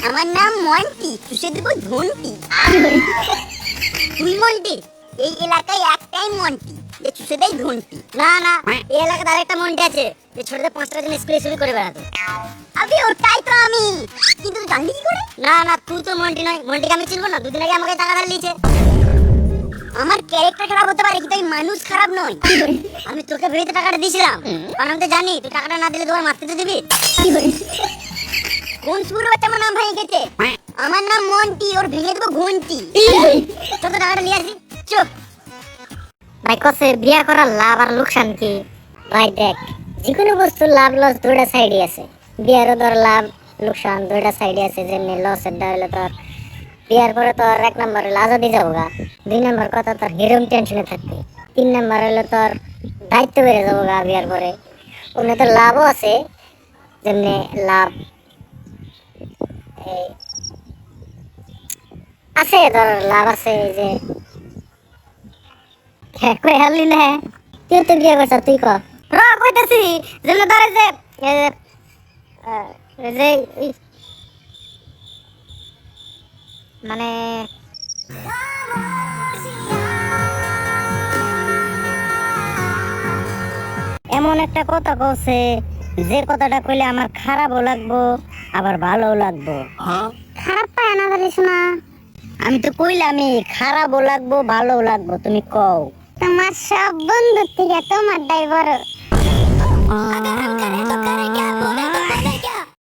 আমার নাম মন্টি, চুষে দেবো ঘন্টি। তুই মন্টি? এই এলাকায় একটাই মন্টি যে চুষে দেয় ঘন্টি। না না, এই এলাকায় আরেকটা মন্টি আছে যে ছোটদের 5 টাকা দিনে স্প্রে করে বেড়াতো। আবে ওটাই তো আমি, কিন্তু তুই জানলি কি করে? না না, তুই তো মন্টি নয়, মন্টিকে আমি চিনবো না? দুদিন আগে আমাকে টাকা ধার নিয়েছে। আমার ক্যারেক্টার খারাপ হতে পারে কিন্তু আমি মানুষ খারাপ নই। আমি তোকে ভেবে টাকাটা দিয়েছিলাম, কারণ আমি তো জানি তুই টাকাটা না দিলে তোমার মারতে তো দিবি। কোন সুরের বাচ্চা আমার নাম ভেঙে গেছে? আমার নাম মন্টি, ওর ভেঙে দেবো ঘন্টি। চল তো টাকাটা নিয়ে আসি, চুপ। ভাই কসে বিয়া করার লাভ আর লোকসান কি? ভাই দেখ, যে কোনো বস্তুর লাভ লস দুইটা সাইডই আছে। বিয়ারও তোর লাভ লোকসান দুইটা সাইডই আছে। যেমনি লসের ডা হলো তোর বিয়ার পরে তোর 1 নম্বর হলো আজাদি যাবোগা, 2 নম্বর কথা তোর হিরোম টেনশনে থাকবে, 3 নম্বর হলো তোর দায়িত্ব বেড়ে যাবোগা বিয়ার পরে। ওখানে তোর লাভও আছে, যেমনি লাভ এই আছে, তোর লাভ আছে যে কই হারলি না, তুই তো বিয়ে করছ, তুই ক র কইতেছি। যেমন ধরে যে যে মানে এমন একটা কথা কইছে যে কথাটা কইলে আমার খারাপও লাগবো আবার ভালোও লাগবো। খারাপ পায় না জানিস না? আমি তো কইলামই খারাপও লাগবো ভালোও লাগবো, তুমি কও। তোমার সব বন্ধুর থেকে তোমার ড্রাইভার